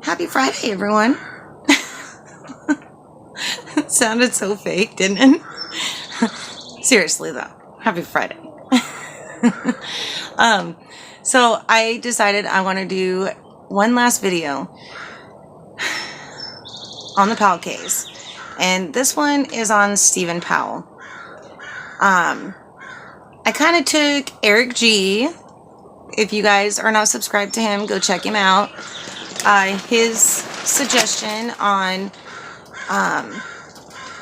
Happy Friday, everyone. It sounded so fake, didn't it? Seriously, though. Happy Friday. So I decided I want to do one last video on the Powell case. And this one is on Stephen Powell. I kind of took Eric G. If you guys are not subscribed to him, go check him out. His suggestion on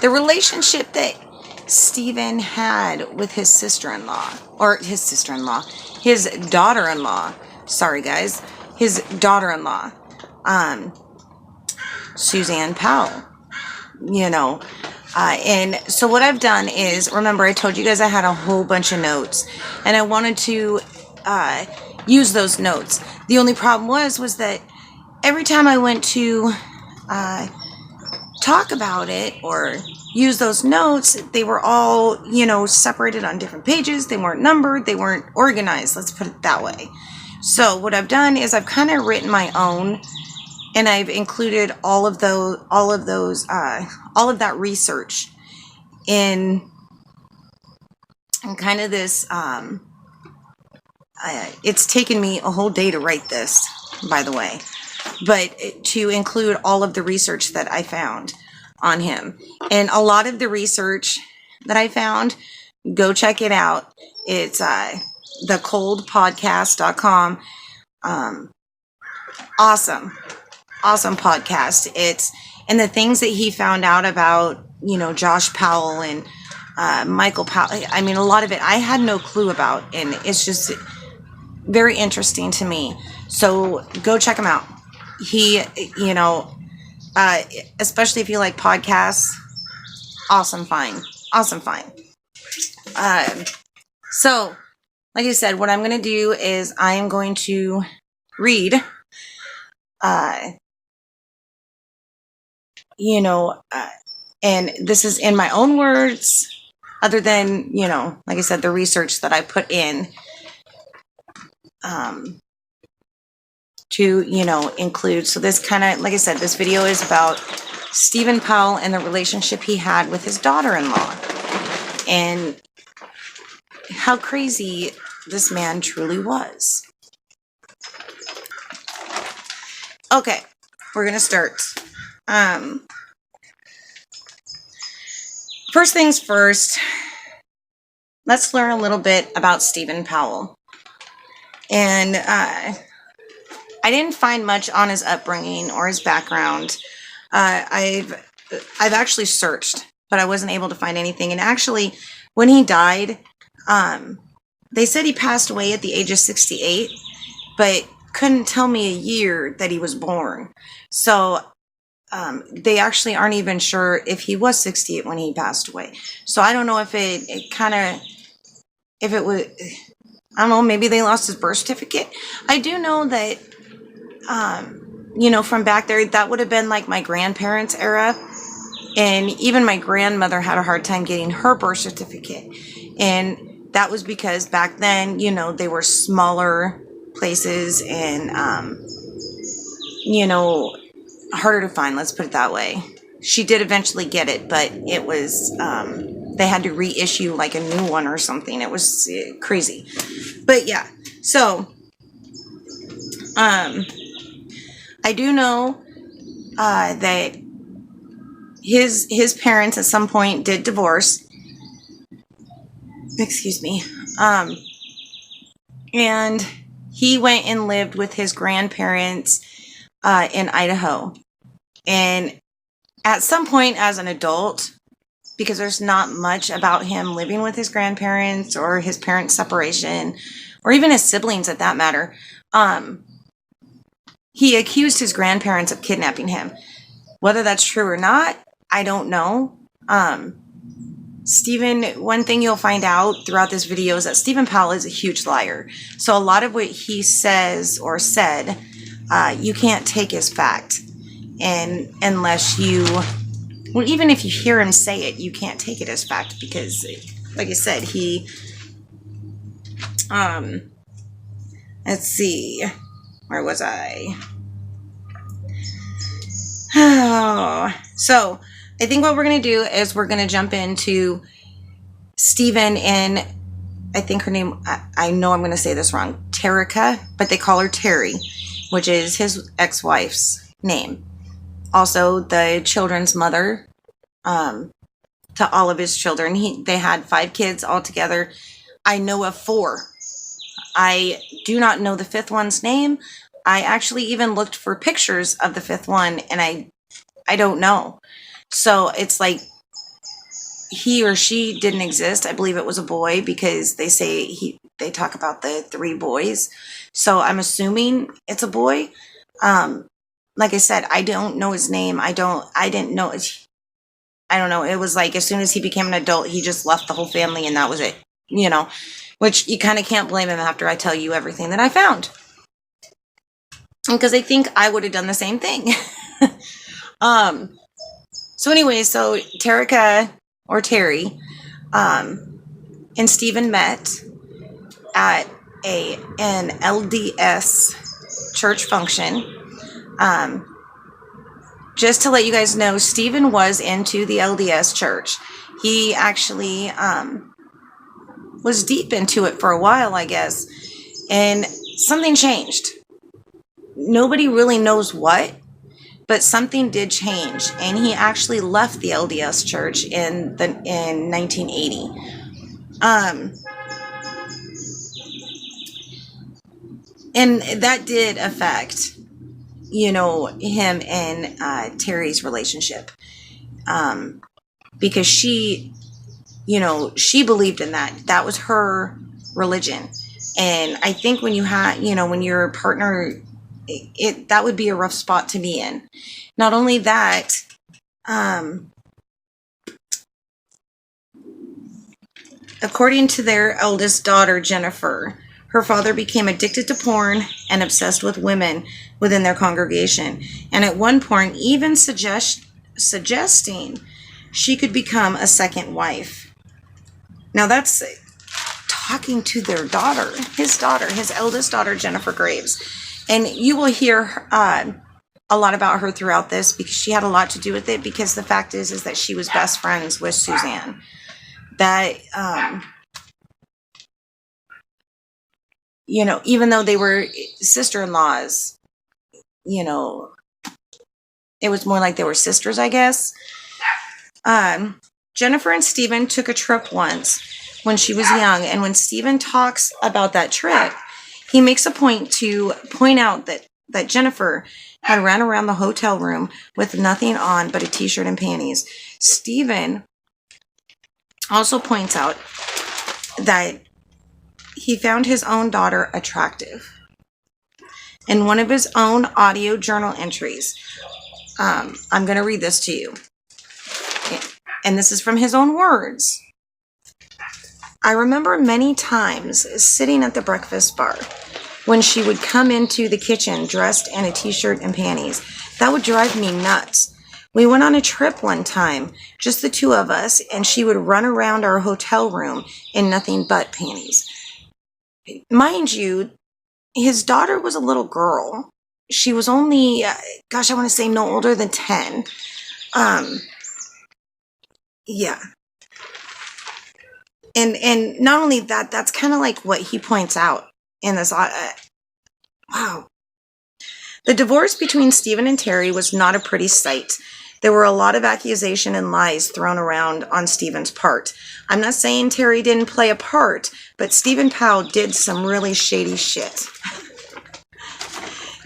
the relationship that Stephen had with his sister-in-law, or his daughter-in-law. Sorry, guys. His daughter-in-law, Suzanne Powell. And so what I've done is, remember I told you guys I had a whole bunch of notes, and I wanted to use those notes. The only problem was that every time I went to talk about it or use those notes, they were all, separated on different pages. They weren't numbered. They weren't organized. Let's put it that way. So what I've done is I've kind of written my own, and I've included all of that research in kind of this. It's taken me a whole day to write this, by the way, but to include all of the research that I found on him. And a lot of the research that I found, go check it out. It's thecoldpodcast.com. Awesome podcast. And the things that he found out about, Josh Powell and Michael Powell. I mean, a lot of it I had no clue about, and it's just very interesting to me. So go check him out. He, especially if you like podcasts, awesome find. So, like I said, what I'm going to do is I am going to read, and this is in my own words, other than, like I said, the research that I put in, to, include. So this kind of, like I said, this video is about Stephen Powell and the relationship he had with his daughter-in-law, and how crazy this man truly was. Okay, we're going to start. First things first, let's learn a little bit about Stephen Powell. And I didn't find much on his upbringing or his background. I've actually searched, but I wasn't able to find anything. And actually, when he died, they said he passed away at the age of 68, but couldn't tell me a year that he was born. So they actually aren't even sure if he was 68 when he passed away. So I don't know if it was, I don't know, maybe they lost his birth certificate. I do know that, from back there, that would have been like my grandparents' era. And even my grandmother had a hard time getting her birth certificate. And that was because back then, they were smaller places and, harder to find, let's put it that way. She did eventually get it, but it was, they had to reissue like a new one or something. It was crazy. But yeah, so I do know that his parents at some point did divorce. Excuse me. And he went and lived with his grandparents in Idaho. And at some point as an adult, because there's not much about him living with his grandparents or his parents' separation, or even his siblings at that matter, he accused his grandparents of kidnapping him. Whether that's true or not, I don't know. Stephen, one thing you'll find out throughout this video is that Stephen Powell is a huge liar. So a lot of what he says or said, you can't take as fact. And unless you, well, even if you hear him say it, you can't take it as fact because, like I said, he, let's see, where was I? Oh, so I think what we're going to do is we're going to jump into Stephen and I think her name, I know I'm going to say this wrong, Terica, but they call her Terry, which is his ex-wife's name. Also, the children's mother to all of his children. They had 5 kids altogether. I know of 4. I do not know the 5th one's name. I actually even looked for pictures of the 5th one, and I don't know. So it's like he or she didn't exist. I believe it was a boy because they say they talk about the 3 boys. So I'm assuming it's a boy. Like I said, I don't know his name. I didn't know it. I don't know. It was like as soon as he became an adult, he just left the whole family and that was it, which you kind of can't blame him after I tell you everything that I found. Because I think I would have done the same thing. So anyway, so Terica or Terry and Stephen met at an LDS church function. Just to let you guys know, Stephen was into the LDS church. He actually was deep into it for a while, I guess. And something changed. Nobody really knows what, but something did change. And he actually left the LDS church in 1980. And that did affect him and Terry's relationship. Because she believed in that. That was her religion. And I think when when your partner, that would be a rough spot to be in. Not only that, according to their eldest daughter, Jennifer, her father became addicted to porn and obsessed with women within their congregation. And at one point, even suggesting she could become a second wife. Now that's talking to their daughter, his eldest daughter, Jennifer Graves. And you will hear a lot about her throughout this because she had a lot to do with it, because the fact is that she was best friends with Suzanne. That, even though they were sister-in-laws, it was more like they were sisters, I guess. Jennifer and Stephen took a trip once when she was young, and when Stephen talks about that trip, he makes a point to point out that Jennifer had ran around the hotel room with nothing on but a t-shirt and panties. Stephen also points out that he found his own daughter attractive. In one of his own audio journal entries, I'm going to read this to you. And this is from his own words. I remember many times sitting at the breakfast bar when she would come into the kitchen dressed in a t-shirt and panties. That would drive me nuts. We went on a trip one time, just the 2 of us, and she would run around our hotel room in nothing but panties. Mind you, his daughter was a little girl. She was only, I want to say no older than 10. Yeah. And not only that, that's kind of like what he points out in this. Wow. The divorce between Stephen and Terry was not a pretty sight. There were a lot of accusation and lies thrown around on Stephen's part. I'm not saying Terry didn't play a part, but Stephen Powell did some really shady shit.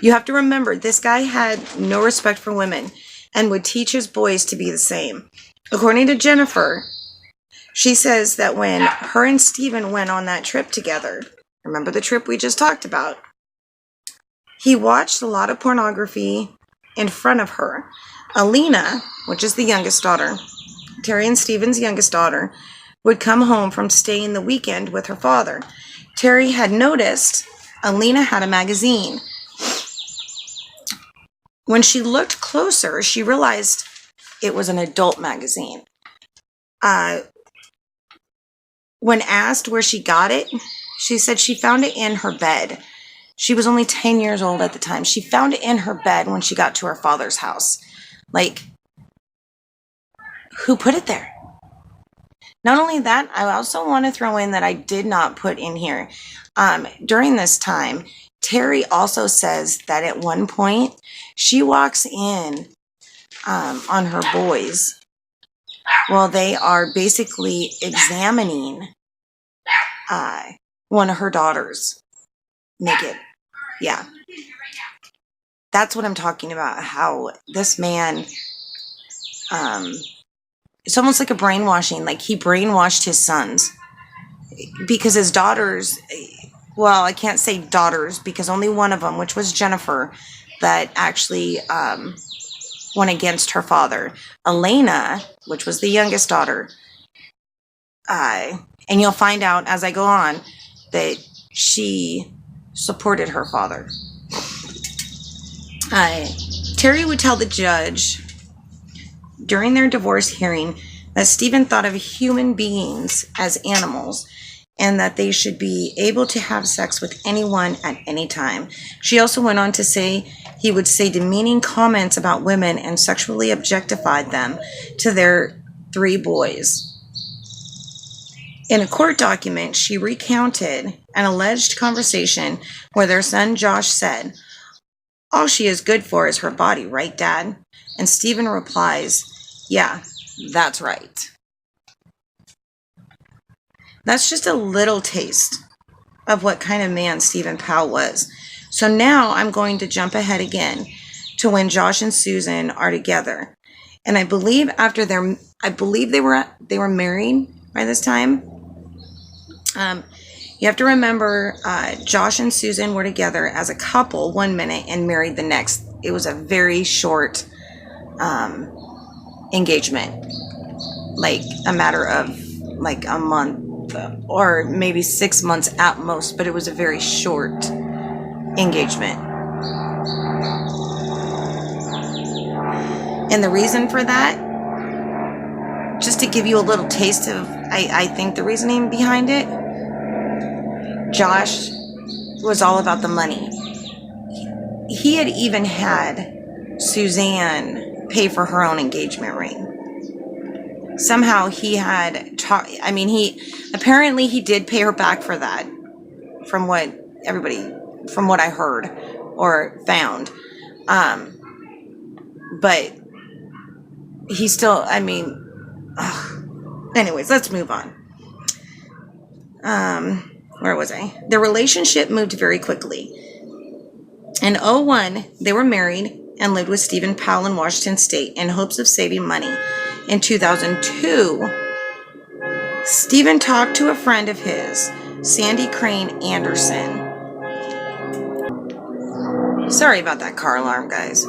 You have to remember, this guy had no respect for women and would teach his boys to be the same. According to Jennifer, she says that when her and Stephen went on that trip together, remember the trip we just talked about, he watched a lot of pornography in front of her. Alina, which is the youngest daughter, Terry and Stephen's youngest daughter, would come home from staying the weekend with her father. Terry had noticed Alina had a magazine. When she looked closer, she realized it was an adult magazine. When asked where she got it, she said she found it in her bed. She was only 10 years old at the time. She found it in her bed when she got to her father's house. Like, who put it there? Not only that, I also want to throw in that I did not put in here. During this time, Terry also says that at one point she walks in on her boys while they are basically examining one of her daughters naked. Yeah. That's what I'm talking about. How this man, it's almost like a brainwashing. Like he brainwashed his sons because his daughters, well, I can't say daughters because only one of them, which was Jennifer, that actually went against her father. Elena, which was the youngest daughter, and you'll find out as I go on that she supported her father. Terry would tell the judge during their divorce hearing that Stephen thought of human beings as animals and that they should be able to have sex with anyone at any time. She also went on to say he would say demeaning comments about women and sexually objectified them to their 3 boys. In a court document, she recounted an alleged conversation where their son Josh said, "All she is good for is her body, right, Dad?" And Stephen replies, "Yeah, that's right." That's just a little taste of what kind of man Stephen Powell was. So now I'm going to jump ahead again to when Josh and Susan are together. And I believe they were married by this time. You have to remember, Josh and Susan were together as a couple 1 minute and married the next. It was a very short engagement, like a matter of like a month or maybe 6 months at most, but it was a very short engagement. And the reason for that, just to give you a little taste of, I think the reasoning behind it, Josh was all about the money. He had even had Suzanne pay for her own engagement ring. Somehow he had apparently he did pay her back for that, from what I heard or found. But he still, anyways, let's move on. Where was I? The relationship moved very quickly. In 2001, they were married and lived with Stephen Powell in Washington State in hopes of saving money. In 2002, Stephen talked to a friend of his, Sandy Crane Anderson. Sorry about that car alarm, guys.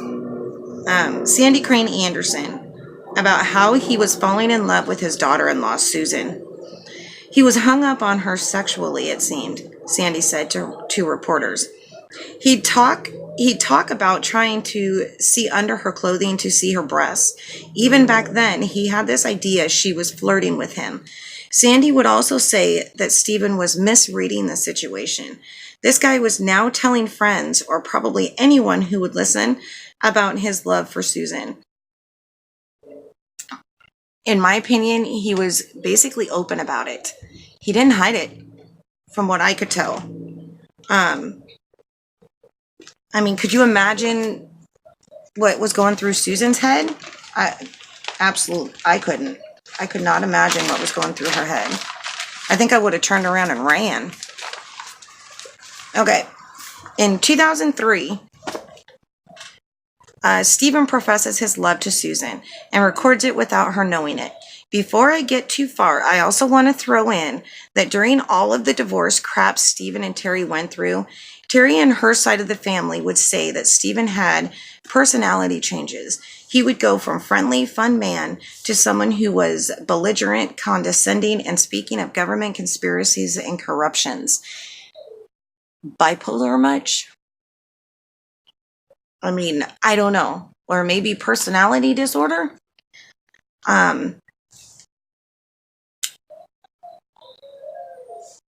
Sandy Crane Anderson, about how he was falling in love with his daughter-in-law, Susan. He was hung up on her sexually, it seemed, Sandy said to reporters. He'd talk about trying to see under her clothing to see her breasts. Even back then, he had this idea she was flirting with him. Sandy would also say that Stephen was misreading the situation. This guy was now telling friends, or probably anyone who would listen, about his love for Susan. In my opinion, he was basically open about it. He didn't hide it, from what I could tell. Could you imagine what was going through Susan's head? I couldn't. I could not imagine what was going through her head. I think I would have turned around and ran. Okay. In 2003, Stephen professes his love to Susan and records it without her knowing it. Before I get too far, I also want to throw in that during all of the divorce crap Stephen and Terry went through, Terry and her side of the family would say that Stephen had personality changes. He would go from friendly, fun man to someone who was belligerent, condescending, and speaking of government conspiracies and corruptions. Bipolar much? I don't know. Or maybe personality disorder?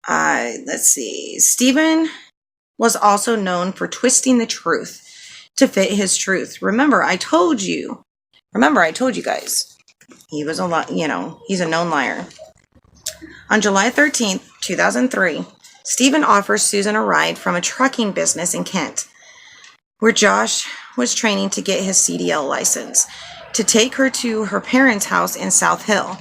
Let's see. Stephen was also known for twisting the truth to fit his truth. Remember, I told you Remember, I told you guys, he was a lot, he's a known liar. On July 13th, 2003, Stephen offers Susan a ride from a trucking business in Kent, where Josh was training to get his CDL license, to take her to her parents' house in South Hill.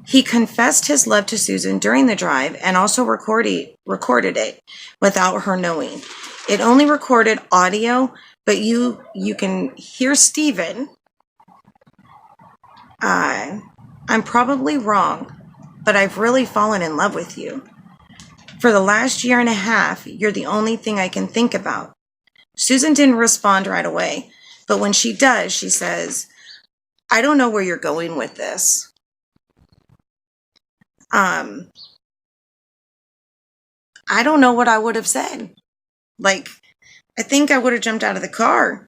He confessed his love to Susan during the drive and also recorded it without her knowing. It only recorded audio, but you can hear Stephen. I'm probably wrong, but I've really fallen in love with you. For the last year and a half, you're the only thing I can think about. Susan didn't respond right away, but when she does, she says, I don't know where you're going with this. I don't know what I would have said. Like, I think I would have jumped out of the car.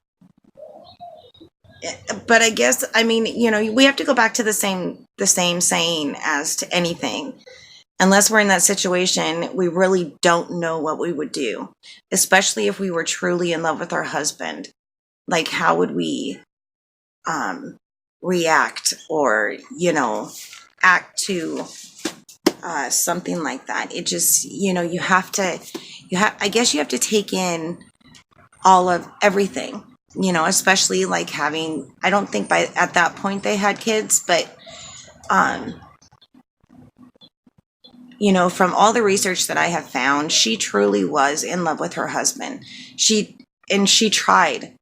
But I guess, we have to go back to the same saying as to anything. Unless we're in that situation, we really don't know what we would do, especially if we were truly in love with our husband. Like, how would we react or, act to something like that? It just, I guess you have to take in all of everything, especially like I don't think at that point they had kids, but, from all the research that I have found, she truly was in love with her husband. She tried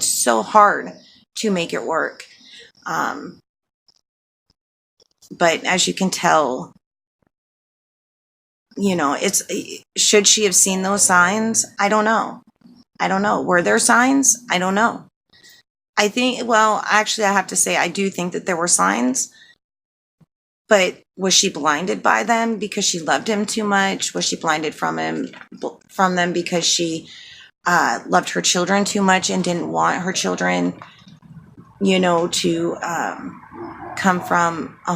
so hard to make it work. But as you can tell, should she have seen those signs? I don't know. Were there signs? I don't know. Actually, I have to say, I do think that there were signs. But was she blinded by them because she loved him too much? Was she blinded from them because she loved her children too much and didn't want her children, to come from a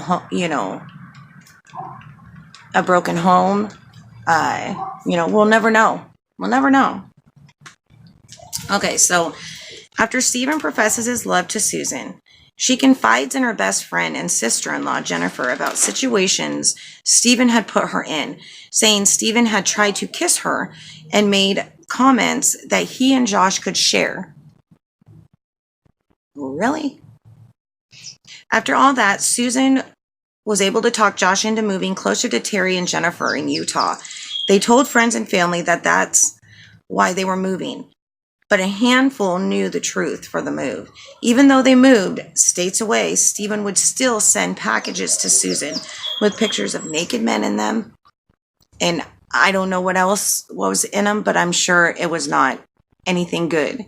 broken home? We'll never know. Okay, so after Stephen professes his love to Susan, she confides in her best friend and sister-in-law, Jennifer, about situations Stephen had put her in, saying Stephen had tried to kiss her and made comments that he and Josh could share. Really? After all that, Susan was able to talk Josh into moving closer to Terry and Jennifer in Utah. They told friends and family that that's why they were moving. But a handful knew the truth for the move. Even though they moved states away, Stephen would still send packages to Susan with pictures of naked men in them. And I don't know what else was in them, but I'm sure it was not anything good.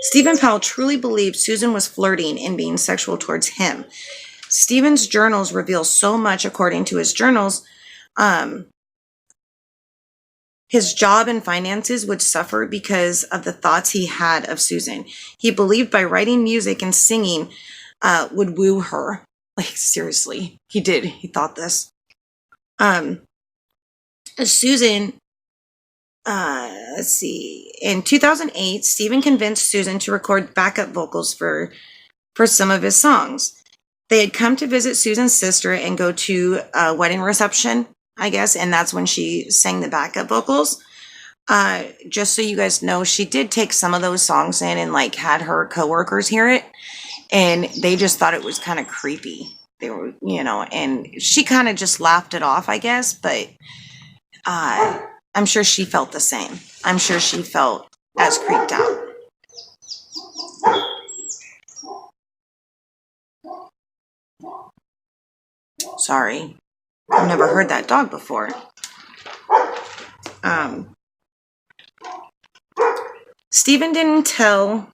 Stephen Powell truly believed Susan was flirting and being sexual towards him. Stephen's journals reveal so much. According to his journals, his job and finances would suffer because of the thoughts he had of Susan. He believed by writing music and singing would woo her. Like, seriously, he did. He thought this. Susan, let's see. In 2008, Stephen convinced Susan to record backup vocals for some of his songs. They had come to visit Susan's sister and go to a wedding reception, I guess, and that's when she sang the backup vocals. Just so you guys know, she did take some of those songs in and had her coworkers hear it, and they just thought it was kind of creepy. They were, and she kind of just laughed it off, I guess, but I'm sure she felt the same. I'm sure she felt as creeped out. Sorry. I've never heard that dog before. Stephen didn't tell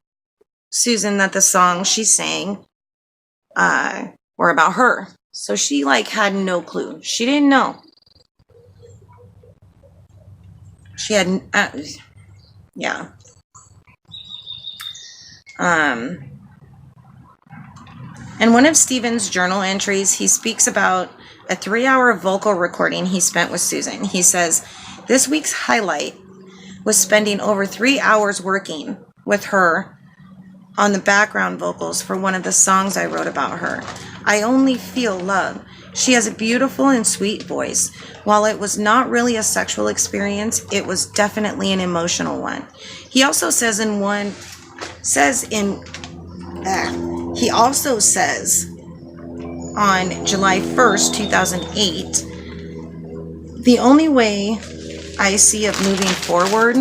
Susan that the songs she sang were about her. So she had no clue. She didn't know. She had, yeah. In one of Stephen's journal entries, he speaks about a 3-hour vocal recording he spent with Susan. He says, "This week's highlight was spending over 3 hours working with her on the background vocals for one of the songs I wrote about her. I Only Feel Love. She has a beautiful and sweet voice. While it was not really a sexual experience, it was definitely an emotional one. He also says he also says on July 1st, 2008, the only way I see of moving forward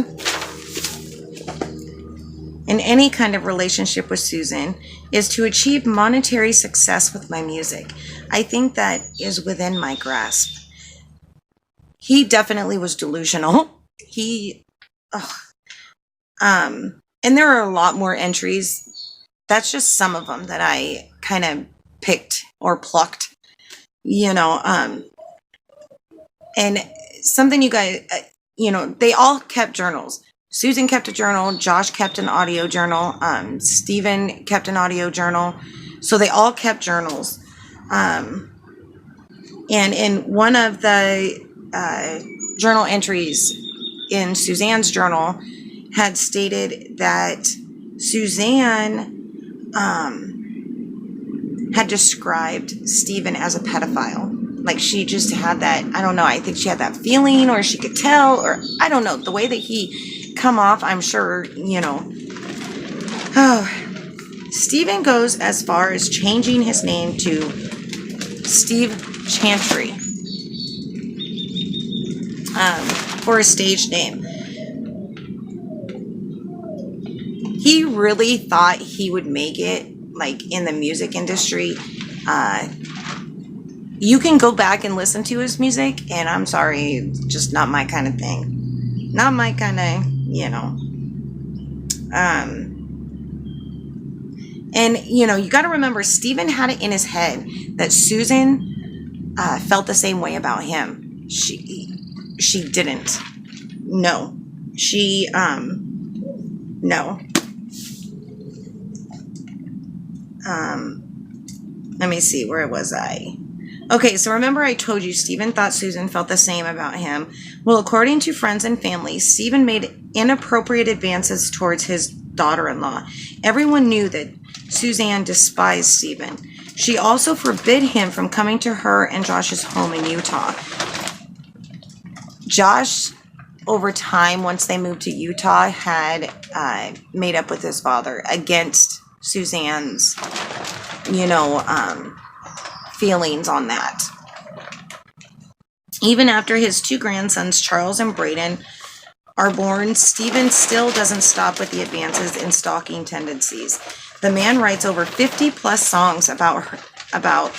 in any kind of relationship with Susan is to achieve monetary success with my music. I think that is within my grasp. He definitely was delusional. And there are a lot more entries. That's just some of them that I kind of picked or plucked, and something you guys, they all kept journals. Susan kept a journal. Josh kept an audio journal. Stephen kept an audio journal. So they all kept journals. And in one of the journal entries in Suzanne's journal had stated that Suzanne had described Stephen as a pedophile. Like she just had that, I don't know, I think she had that feeling, or she could tell, or I don't know, the way that he come off, I'm sure, Oh, Stephen goes as far as changing his name to Steve Chantry for a stage name. He really thought he would make it, like, in the music industry. You can go back and listen to his music, and I'm sorry, it's just not my kind of thing. Not my kind of, And, you got to remember, Stephen had it in his head that Susan felt the same way about him. She didn't. No. No. Let me see, where was I? Okay, so remember I told you Stephen thought Susan felt the same about him. Well, according to friends and family, Stephen made inappropriate advances towards his daughter-in-law. Everyone knew that Suzanne despised Stephen. She also forbid him from coming to her and Josh's home in Utah. Josh, over time, once they moved to Utah, had made up with his father against Suzanne's, feelings on that. Even after his two grandsons, Charles and Braden, are born, Stephen still doesn't stop with the advances in stalking tendencies. The man writes over 50 plus songs about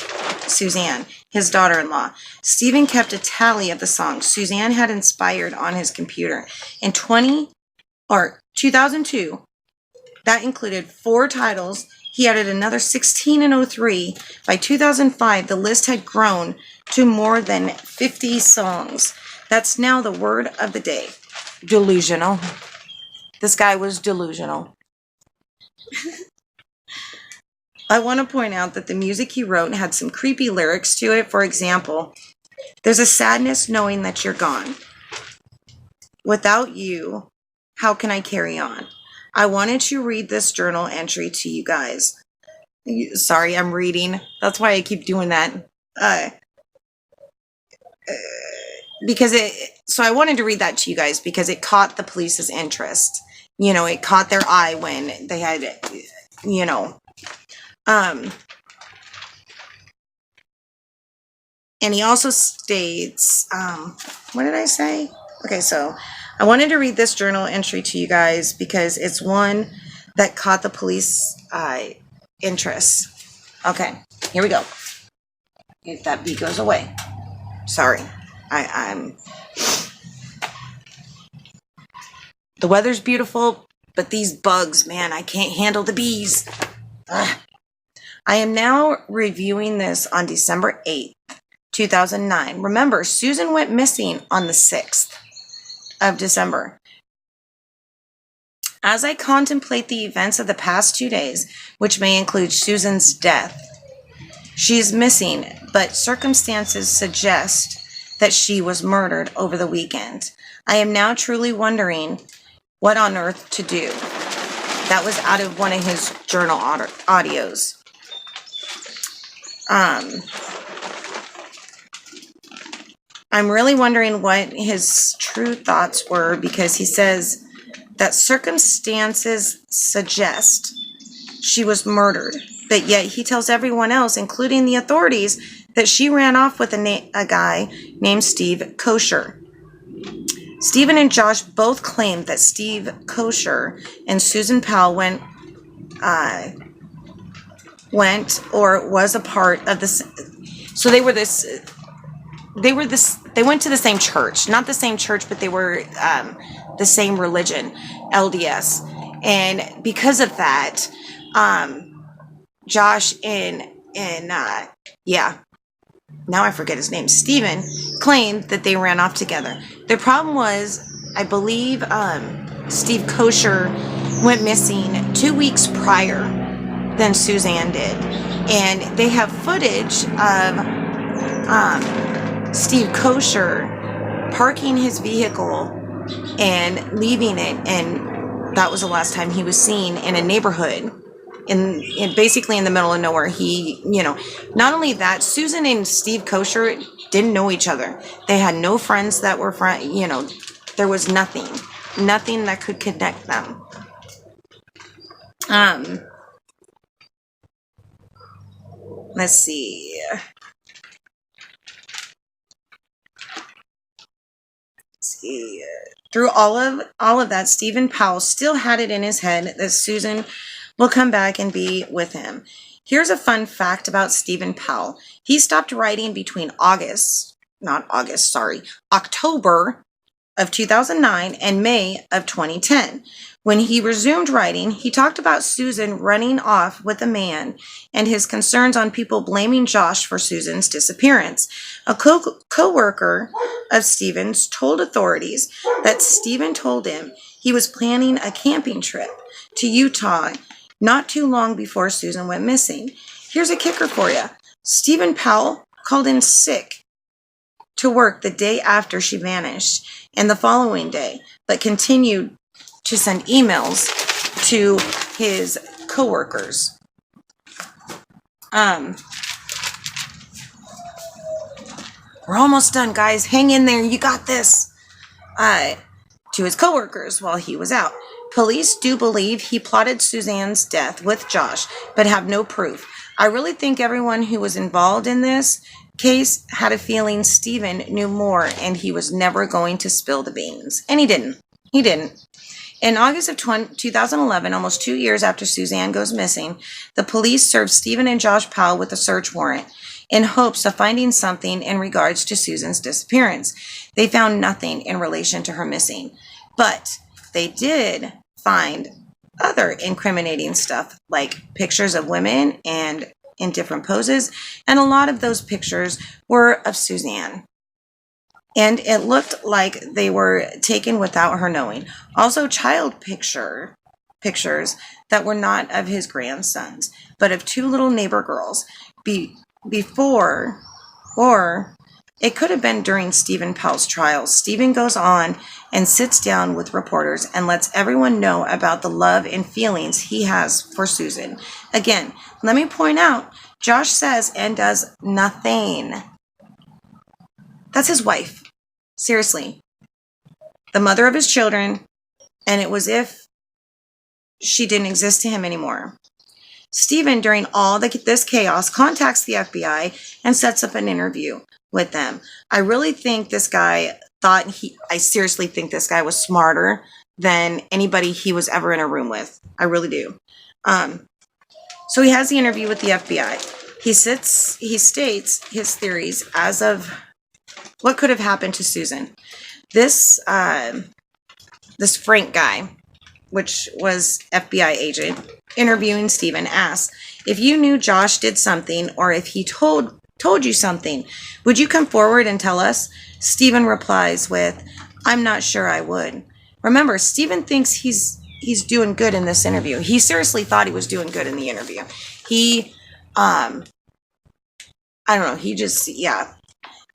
Suzanne, his daughter-in-law. Stephen kept a tally of the songs Suzanne had inspired on his computer. In 2002, that included 4 titles. He added another 16 in 2003. By 2005, the list had grown to more than 50 songs. That's now the word of the day. Delusional. This guy was delusional. I want to point out that the music he wrote had some creepy lyrics to it. For example, there's a sadness knowing that you're gone. Without you, how can I carry on? I wanted to read this journal entry to you guys. Sorry, I'm reading. That's why I keep doing that. So I wanted to read that to you guys because it caught the police's interest. It caught their eye when they had, and he also states, what did I say? Okay, so I wanted to read this journal entry to you guys because it's one that caught the police interest. Okay, here we go. If that beat goes away. Sorry. I'm... The weather's beautiful, but these bugs, man, I can't handle the bees. Ugh. I am now reviewing this on December 8th, 2009. Remember, Susan went missing on the 6th of December. As I contemplate the events of the past 2 days, which may include Susan's death, she is missing, but circumstances suggest that she was murdered over the weekend. I am now truly wondering what on earth to do. That was out of one of his journal audios. I'm really wondering what his true thoughts were, because he says that circumstances suggest she was murdered, but yet he tells everyone else, including the authorities, that she ran off with a guy named Steve Kosher. Stephen and Josh both claimed that Steve Kosher and Susan Powell went or was a part of this. So they went to the same church, not the same church, but they were the same religion, LDS. And because of that, Josh and now I forget his name, Stephen, claimed that they ran off together. The problem was, I believe Steve Kosher went missing 2 weeks prior than Suzanne did. And they have footage of Steve Kosher parking his vehicle and leaving it, and that was the last time he was seen in a neighborhood in basically in the middle of nowhere. He, not only that, Susan and Steve Kosher didn't know each other. They had no friends that were there was nothing that could connect them. Let's see. Through all of that, Stephen Powell still had it in his head that Susan will come back and be with him. Here's a fun fact about Stephen Powell. He stopped writing between October of 2009 and May of 2010. When he resumed writing, he talked about Susan running off with a man and his concerns on people blaming Josh for Susan's disappearance. A co-worker of Stephen's told authorities that Stephen told him he was planning a camping trip to Utah not too long before Susan went missing. Here's a kicker for you. Stephen Powell called in sick to work the day after she vanished and the following day, but continued to send emails to his coworkers. We're almost done, guys. Hang in there. You got this. To his coworkers while he was out. Police do believe he plotted Suzanne's death with Josh, but have no proof. I really think everyone who was involved in this case had a feeling Stephen knew more and he was never going to spill the beans. And he didn't. In August of 2011, almost 2 years after Suzanne goes missing, the police served Stephen and Josh Powell with a search warrant in hopes of finding something in regards to Susan's disappearance. They found nothing in relation to her missing, but they did find other incriminating stuff, like pictures of women and in different poses, and a lot of those pictures were of Suzanne. And it looked like they were taken without her knowing. Also, child pictures that were not of his grandsons, but of two little neighbor girls. Before, or it could have been during Stephen Powell's trial. Stephen goes on and sits down with reporters and lets everyone know about the love and feelings he has for Susan. Again, let me point out, Josh says and does nothing. That's his wife. Seriously. The mother of his children, and it was if she didn't exist to him anymore. Stephen, during all this chaos, contacts the FBI and sets up an interview with them. I really think this guy I seriously think this guy was smarter than anybody he was ever in a room with. I really do. So he has the interview with the FBI. He states his theories as of what could have happened to Susan. This Frank guy, which was FBI agent, interviewing Stephen, asks, if you knew Josh did something or if he told you something, would you come forward and tell us? Stephen replies with, I'm not sure I would. Remember, Stephen thinks he's doing good in this interview. He seriously thought he was doing good in the interview. He, I don't know,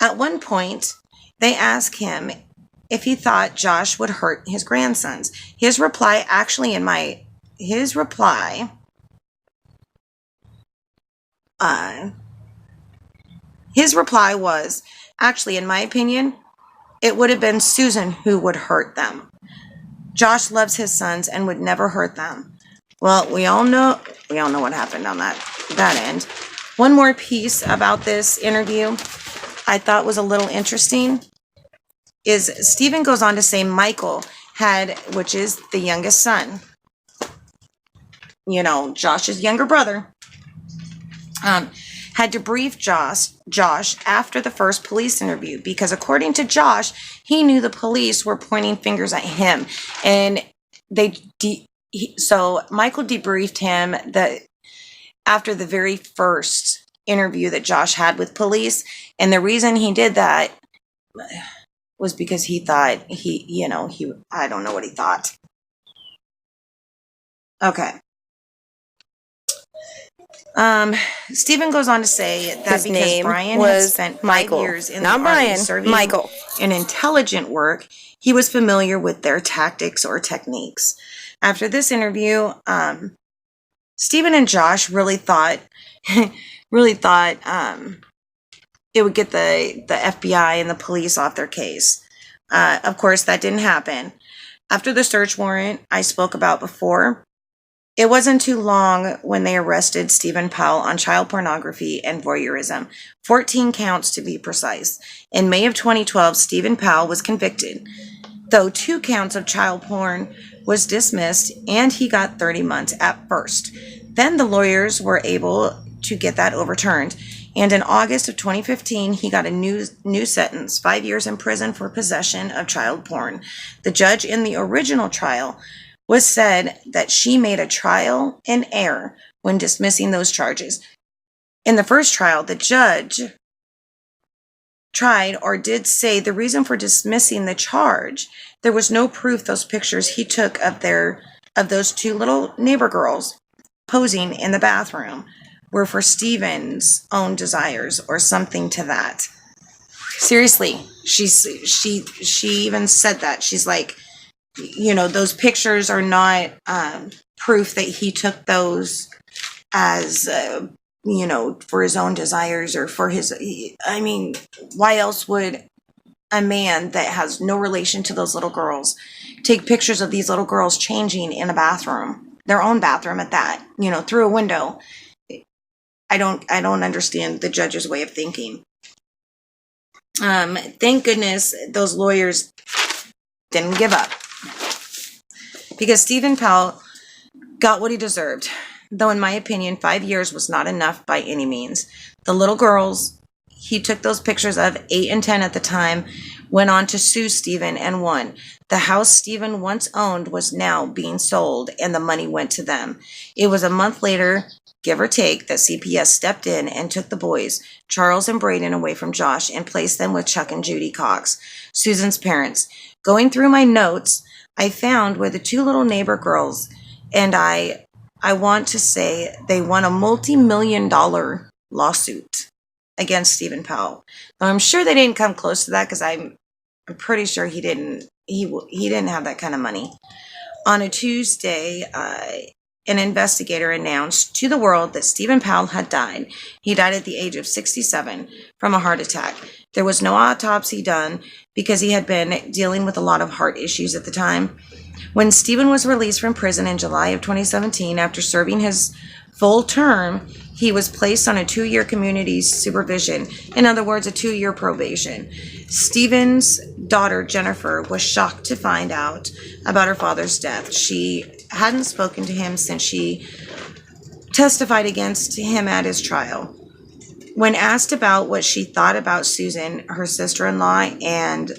At one point, they ask him if he thought Josh would hurt his grandsons. His reply, actually, in my his reply, was, actually, in my opinion, it would have been Susan who would hurt them. Josh loves his sons and would never hurt them. Well, we all know what happened on that end. One more piece about this interview I thought was a little interesting is Stephen goes on to say Michael had, which is the youngest son, Josh's younger brother, had to brief Josh after the first police interview because according to Josh, he knew the police were pointing fingers at him, and so Michael debriefed him that after the very first interview that Josh had with police, and the reason he did that was because he thought I don't know what he thought. Okay. Stephen goes on to say that his because name Brian had spent 5 years in the Army serving in intelligent work, he was familiar with their tactics or techniques. After this interview, Stephen and Josh really thought it would get the FBI and the police off their case. Of course, that didn't happen. After the search warrant I spoke about before, it wasn't too long when they arrested Stephen Powell on child pornography and voyeurism, 14 counts to be precise. In May of 2012, Stephen Powell was convicted, though 2 counts of child porn was dismissed, and he got 30 months at first. Then the lawyers were able to get that overturned, and in August of 2015, he got a new sentence, 5 years in prison for possession of child porn. The judge in the original trial was said that she made a trial in error when dismissing those charges. In the first trial, the judge tried or did say the reason for dismissing the charge, there was no proof those pictures he took of those 2 little neighbor girls posing in the bathroom were for Stephen's own desires or something to that. Seriously, she even said that. She's like, those pictures are not proof that he took those as, for his own desires or for his, why else would a man that has no relation to those little girls take pictures of these little girls changing in a bathroom, their own bathroom at that, through a window? I don't understand the judge's way of thinking. Thank goodness those lawyers didn't give up, because Stephen Powell got what he deserved, though in my opinion 5 years was not enough by any means. The little girls he took those pictures of, 8 and 10 at the time, went on to sue Stephen and won. The house Stephen once owned was now being sold, and the money went to them. It was a month later, give or take, that CPS stepped in and took the boys, Charles and Braden, away from Josh and placed them with Chuck and Judy Cox, Susan's parents. Going through my notes, I found where the 2 little neighbor girls, and I want to say they won a multi-million-dollar lawsuit against Stephen Powell. Now, I'm sure they didn't come close to that because I'm pretty sure he didn't have that kind of money. On a Tuesday, an investigator announced to the world that Stephen Powell had died. He died at the age of 67 from a heart attack. There was no autopsy done because he had been dealing with a lot of heart issues at the time. When Stephen was released from prison in July of 2017 after serving his full term, he was placed on a 2-year community supervision, in other words, a 2-year probation. Stephen's daughter, Jennifer, was shocked to find out about her father's death. She hadn't spoken to him since she testified against him at his trial. When asked about what she thought about Susan, her sister-in-law, and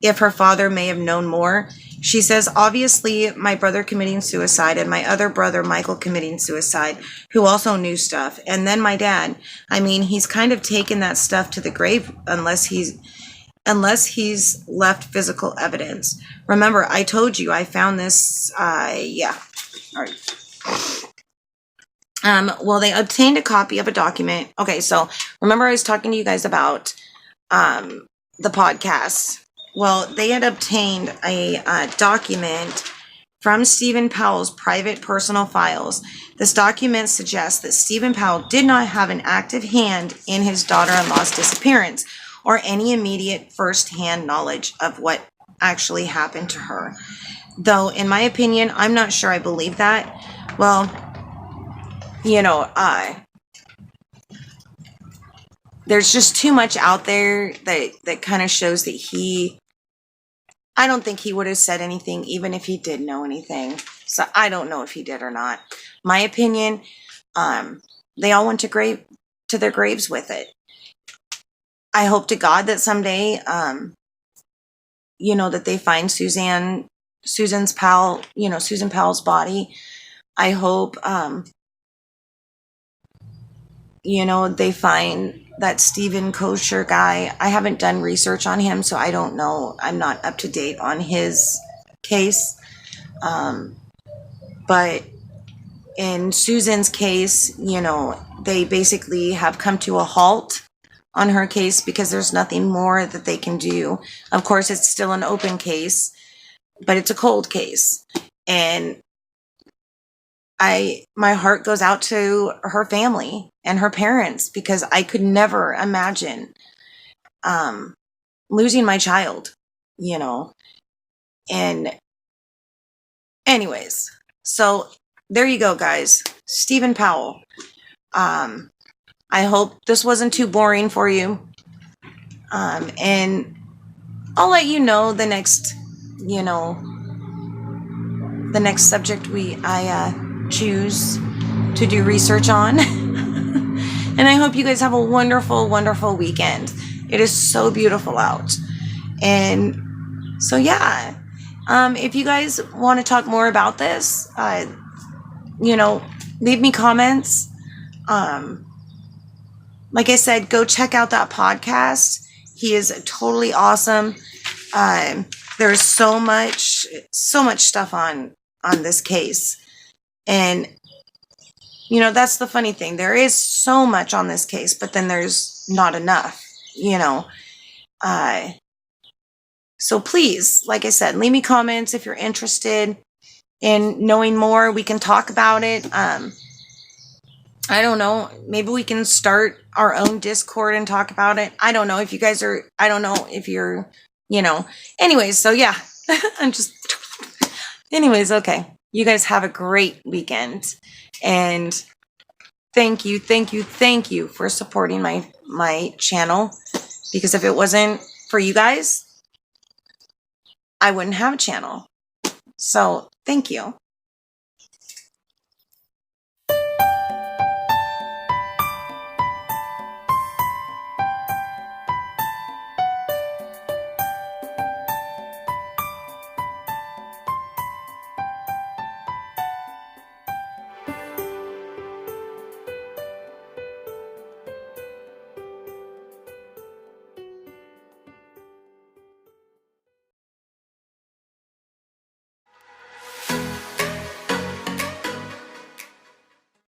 if her father may have known more, she says, obviously, my brother committing suicide and my other brother, Michael, committing suicide, who also knew stuff. And then my dad. I mean, he's kind of taken that stuff to the grave unless he's left physical evidence. Remember, I told you I found this, yeah. All right. Well, they obtained a copy of a document. Okay, so remember I was talking to you guys about the podcast well, they had obtained a document from Stephen Powell's private personal files. This document suggests that Stephen Powell did not have an active hand in his daughter-in-law's disappearance or any immediate first-hand knowledge of what actually happened to her. Though, in my opinion, I'm not sure I believe that. Well, you know, there's just too much out there that kind of shows that I don't think he would have said anything even if he did know anything. So I don't know if he did or not. My opinion, they all went to their graves with it. I hope to God that someday, that they find Susan Powell's body. I hope, they find that Stephen Kosher guy. I haven't done research on him, so I don't know. I'm not up to date on his case. But in Susan's case, they basically have come to a halt on her case because there's nothing more that they can do. Of course, it's still an open case, but it's a cold case. And my heart goes out to her family and her parents because I could never imagine losing my child, And anyways, so there you go, guys. Stephen Powell. I hope this wasn't too boring for you. And I'll let you know the next subject I choose to do research on. And I hope you guys have a wonderful, wonderful weekend. It is so beautiful out. And so, yeah, if you guys want to talk more about this, leave me comments. Like I said, go check out that podcast. He is totally awesome. There's so much stuff on this case. And, that's the funny thing. There is so much on this case, but then there's not enough, So please, like I said, leave me comments if you're interested in knowing more. We can talk about it. I don't know. Maybe we can start our own Discord and talk about it. I don't know if you guys are, I don't know if you're, anyways. So yeah, anyways. Okay. You guys have a great weekend and thank you for supporting my channel, because if it wasn't for you guys, I wouldn't have a channel. So thank you.